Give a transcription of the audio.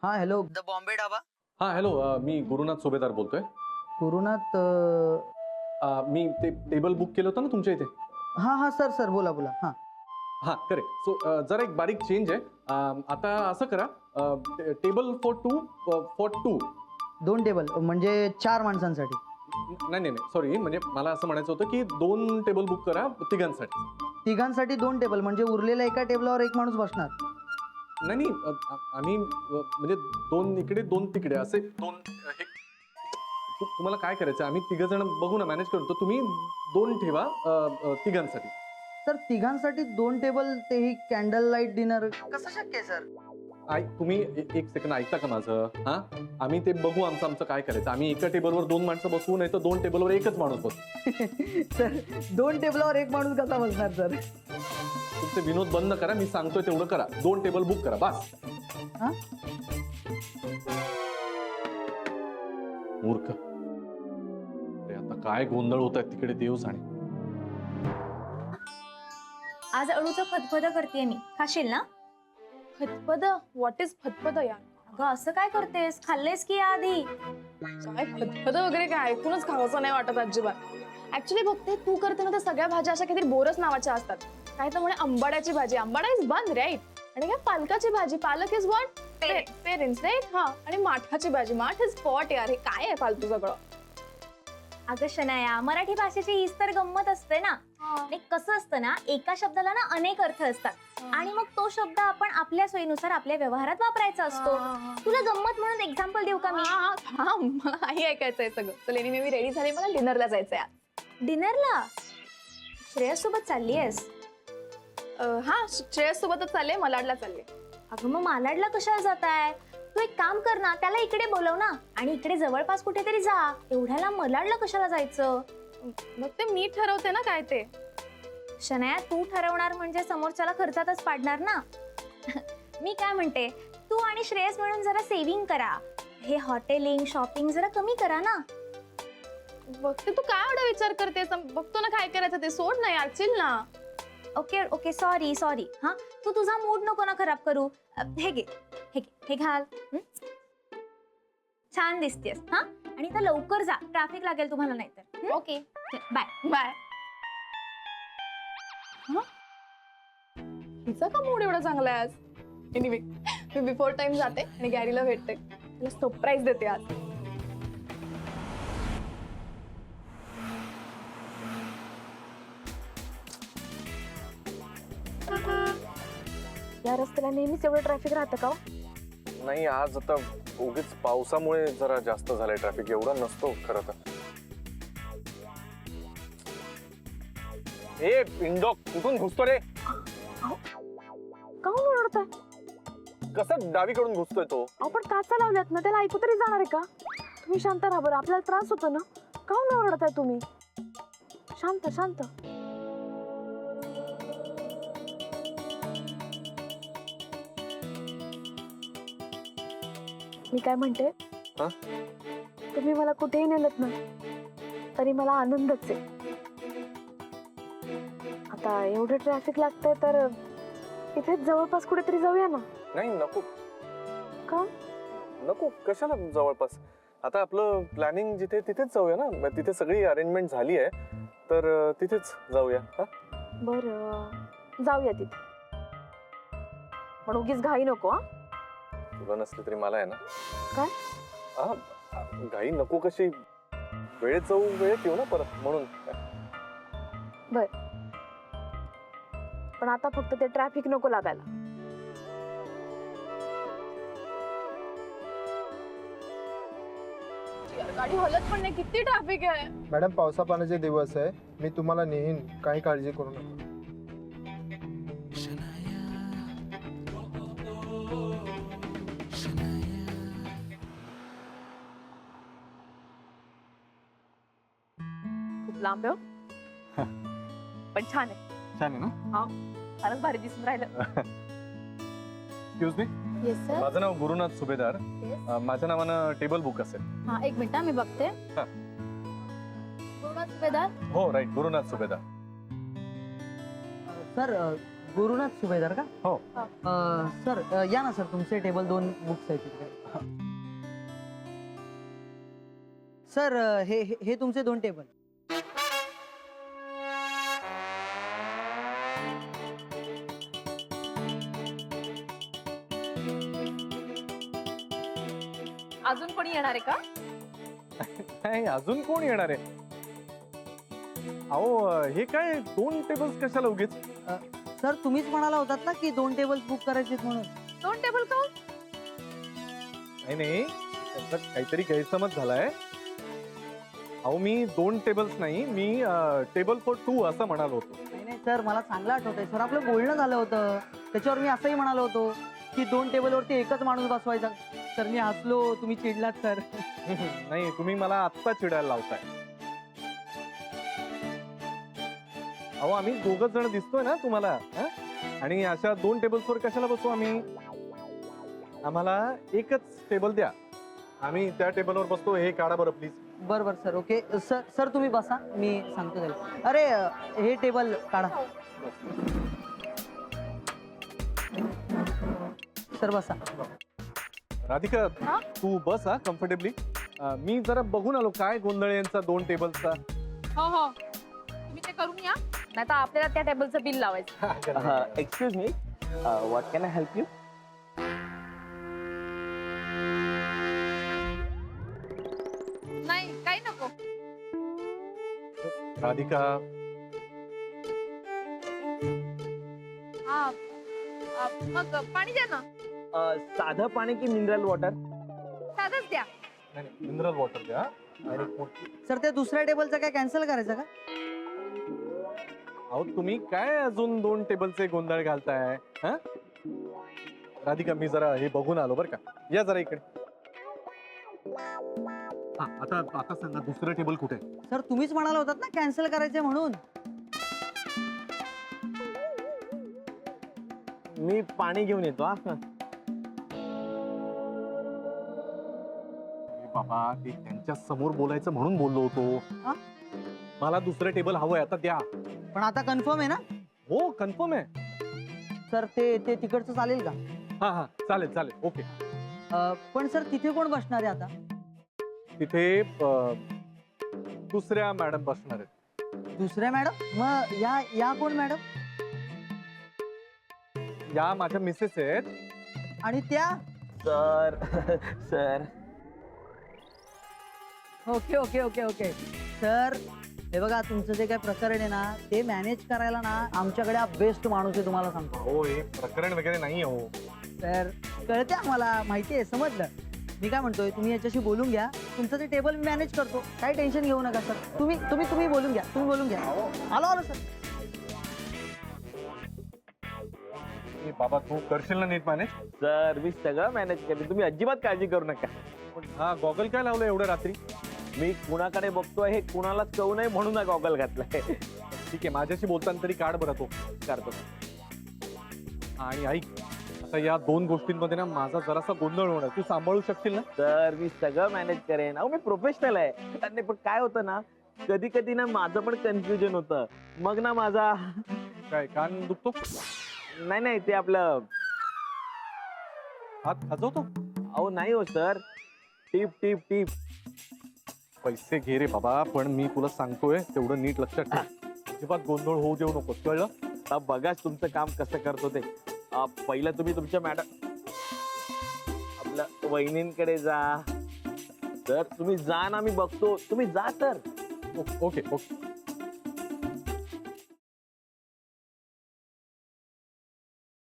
हाँ hello the Bombay dhaba. हां hello, मी गुरुनाथ सुभेदार बोलतोय. गुरुनाथ मी ते टेबल बुक केलं होतं ना तुमच्या इथे. हाँ हाँ सर सर बोला बोला हाँ. हां करेक्ट. सो जरा एक बारीक चेंज आहे. आता असं करा, टेबल फॉर टू. 2 टेबल म्हणजे 4 माणसांसाठी. नाही नाही नाही सॉरी, म्हणजे मला असं म्हणायचं होतं की 2 टेबल बुक करा तिघांसाठी. तिघांसाठी 2 टेबल म्हणजे उरलेल्या एका टेबलावर एक माणूस बसणार. नाही नाही, आम्ही म्हणजे 2 इकडे 2 तिकडे असे 2 हे. तुम्हाला काय करायचं, आम्ही तिघ जण बघू ना, मॅनेज करतो. तुम्ही 2 ठेवा तिघांसाठी. सर तिघांसाठी 2 टेबल तेही कॅन्डल लाईट डिनर कसं शक्य आहे सर? तुम्ही एक सेकंड ऐकता का माझं? हां, आम्ही ते बघू आमचं काय करायचं. आम्ही एका टेबलवर 2 माणसं बसवू, नाही तर 2 टेबलवर एकच माणूस बसू. सर 2 टेबलावर एक माणूस कसा बसणार सर? तुमचे विनोद बंद करा, मी सांगतोय तेवढं करा. 2 टेबल बुक करा बस. हां मूर्ख. अरे आता काय गोंधळ होत आहे तिकडे, देव जाणे. आज अळूचं फतफद करते मी, खाशील ना? फतफद? व्हॉट इज फतफद यार? अगं असं काय करतेस, खाल्लेस की आधी? काय फतफद वगैरे काय ऐकूनच खावंसं नाही वाटत अजिबात. ऍक्च्युली बघते तू करते ना, त्या सगळ्या भाज्या अशा काहीतरी बोरस नावाच्या असतात. काय तर म्हणे आंबाड्याची भाजी, आंबाडा इज बंद राईट. आणि काय पालकाची भाजी, पालक इज व्हॉट? Parents right. हा, आणि माठाची भाजी, माठ इज पॉट. यार हे काय आहे फालतू सगळं? अगं शनाया, मराठी भाषेची हीच तर गंमत असते ना. आणि कसं असतं ना, एका शब्दाला ना अनेक अर्थ असतात आणि मग तो शब्द आपण आपल्या सोयीनुसार आपल्या व्यवहारात वापरायचा असतो. तुला गंमत म्हणून एक्झाम्पल देऊ का मी? हा, मला आई ऐकायचंय सगळं. चल एनिवे मी रेडी झाले, मला डिनरला जायचंय आज. डिनरला? श्रेयस सोबत चाललीयस? हा, श्रेयस सोबतच चालले, मलाडला चालले. अगं मग मालाडला कशाला जाताय? तू एक काम कर ना, त्याला इकडे बोलव ना, आणि इकडे जवळपास कुठेतरी जा. एवढ्याला मलाडला कशाला जायचं? मग ते मी ठरवते ना काय ते. शनाया, तू ठरवणार म्हणजे समोरच्याला खर्चातच पाडणार ना. मी काय म्हणते, तू आणि श्रेयस मिळून जरा सेव्हिंग करा. हे हॉटेलिंग शॉपिंग जरा कमी करा ना. बघते तू काय एवढा विचार करते, बघतो ना काय करायचं ते. सोड ना यार, चिल ना. Okay okay, sorry sorry. हा, तू तुझा मूड नको ना खराब करू. हे घे, हे घे, हे घाल. छान दिसतेस. हा, आणि आता लवकर जा, ट्रॅफिक लागेल तुम्हाला नाहीतर. Okay bye bye. हिचा का मूड एवढा चांगला आहे आज? एनिवे मी बिफोर टाइम जाते आणि गॅरीला भेटते, तिला सरप्राईज देते आज. या रस्त्याला नेहमीच एवढं ट्रॅफिक राहतं का? नाही, आज आता उगीच पावसामुळे जरा जास्त झालंय ट्रॅफिक. एवढा नसतो खरं तर. ए पिंडो, कुठून घुसतो रे? काहून ओरडताय? कसं डावीकडून घुसतोय तो? आपण काचा लावल्यात ना, त्याला ऐकू तरी जाणार आहे का? तुम्ही शांत राहा बरं, आपल्याला त्रास होतो ना. काहून ओरडताय तुम्ही? शांत शांत. मी काय म्हणते, हा? तुम्ही मला कुठेही नेलत ना तरी मला आनंदच आहे. आता एवढं ट्रॅफिक लागतंय तर इथेच जवळपास कुठेतरी जाऊया ना. नाही नको. का नको, कशाला जवळपास? आता आपलं प्लॅनिंग जिथे तिथेच जाऊया ना. तिथे सगळी अरेंजमेंट झाली आहे, तर तिथेच जाऊया. बरं, जाऊया तिथे, पण उगीच घाई नको. हा, तुला नसली तरी मला आहे ना. काय? घाई नको कशी? वेळेत जाऊ, वेळेत येऊ ना परत, म्हणून. बर, पण आता फक्त ते ट्रॅफिक नको लागायला. गाडी हलत पण नाही, किती ट्रॅफिक आहे. मॅडम पावसा पाण्याचे दिवस आहे, मी तुम्हाला नेईन, काही काळजी करू नका. खूप लांब आहे हो. पण छान आहे. छान आहे ना? हा, फारच भारी दिसून राहिलं. Excuse me, yes sir. माझं नाव गुरुनाथ सुभेदार. माझ्या नावानं टेबल बुक असेल. हा, एक मिनिट मी बघते. हा. गुरुनाथ सुभेदार. हो राईट, गुरुनाथ सुभेदार. सर गुरुनाथ सुभेदार का हो. सर या ना सर, तुमचे टेबल 2 बुक्स आहेत तिकडे. सर हे तुमचे 2 टेबल. अजून कोणी येणार आहे का? नाही, अजून कोण येणार आहे? अहो हे काय 2 टेबल्स कशाला उगीच? सर तुम्हीच म्हणाला होतात ना की 2 टेबल्स बुक करायचे म्हणून. 2 टेबल का? नाही त्यांचा काहीतरी गैरसमज झालाय. अहो मी 2 टेबल्स नाही, मी टेबल फॉर 2 असं म्हणालो होतो. नाही सर, मला चांगलं आठवतंय सर, आपलं बोलणं झालं होतं त्याच्यावर. मी असंही म्हणालो होतो की 2 टेबलवरती एकच माणूस बसवायचा. सर मी हसलो, तुम्ही चिडलात सर. नाही, तुम्ही मला आत्ता चिडायला लावताय. अहो आम्ही 2 जण दिसतोय ना तुम्हाला, हं? आणि अशा 2 टेबल्सवर कशाला बसू आम्ही? आम्हाला एकच टेबल द्या, आम्ही त्या टेबलवर बसतो. हे काढा बरं प्लीज. बरं सर, ओके. सर तुम्ही बसा, मी सांगतो त्याला. अरे हे टेबल काढा. सर बसा. राधिका हा? तू बस हा कम्फर्टेबली. मी जरा बघून आलो काय गोंधळ आहे यांचा 2 टेबल्सचा. हो हो, तुम्ही ते करून या, नाही तर आपल्याला त्या टेबलचं बिल लावायचं. Excuse me, what can I help you? नाही, काही नको. राधिका हा, मग पाणी द्या ना. साधं पाणी की मिनरल वॉटर? साधंच द्या. मिनरल वॉटर द्या. आणि सर त्या दुसऱ्या टेबलचं काय कॅन्सल करायचं का? अहो तुम्ही काय अजून 2 टेबलचे गोंधळ घालताय? हा राधिका, मी जरा हे बघून आलो बरं का. या जरा इकडे. हा आता सांगा दुसरं टेबल कुठे आहे? सर तुम्हीच म्हणाला होतात ना कॅन्सल करायचे म्हणून. मी पाणी घेऊन येतो. हा बाबा ते त्यांच्या समोर बोलायचं म्हणून बोललो होतो. हा? मला दुसरं टेबल हवंय, आता द्या. पण आता कन्फर्म आहे ना हो कन्फर्म आहे. सर? ते तिकडचं चालेल का? हा चालेल चालेल, ओके. पण सर तिथे कोण बसणार आहे आता? तिथे दुसऱ्या मॅडम बसणार आहेत. दुसऱ्या मॅडम? मग या कोण मॅडम? या माझ्या मिसेस आहेत. आणि त्या? Sir sir okay okay okay okay sir, हे बघा तुमचं जे काय प्रकरण आहे ना ते मॅनेज करायला ना आमच्याकडे हा बेस्ट माणूस आहे, तुम्हाला सांगतो. हो हे प्रकरण वगैरे नाही हो. तर कळते आम्हाला, माहिती आहे, समजलं. मी काय म्हणतोय, तुम्ही याच्याशी बोलून घ्या, तुमचं ते टेबल मी मॅनेज करतो, काही टेन्शन घेऊ नका सर. तुम्ही बोलून घ्या, तुम्ही बोलून घ्या. आलो सर. ए, बाबा तू करशील ना नीट मॅनेज? सर मी सगळं मॅनेज करेन, तुम्ही अजिबात काळजी करू नका. हा गॉगल काय लावलं एवढ्या रात्री? मी कुणाकडे बघतोय हे कुणालाच कळू नये म्हणून हा गॉगल घातलाय. ठीक आहे, माझ्याशी बोलताना तरी काढ बरं तो. करतो. आणि ऐक, आता या 2 गोष्टींमध्ये ना माझा जरासा गोंधळ होणार, तू सांभाळू शकशील ना? सर मी सगळं मॅनेज करेन. अहो मी प्रोफेशनल आहे. आणि पण काय होतं ना, कधी कधी ना माझं पण कन्फ्युजन होतं. मग ना माझा काय कान दुखतो? नाही ते आपलं हात खाजवतो? अहो नाही हो सर, टीप टीप टीप. पैसे घे रे बाबा, पण मी तुला सांगतोय तेवढं नीट लक्षात ठेव. अजिबात गोंधळ होऊ देऊ नको, कळलं? आता बघाच तुमचं काम कसं करतो ते. पहिलं तुम्ही तुमच्या मॅडम आपल्या वहिनींकडे जा. तर तुम्ही जा ना, मी बघतो. तुम्ही जा तर. Okay okay.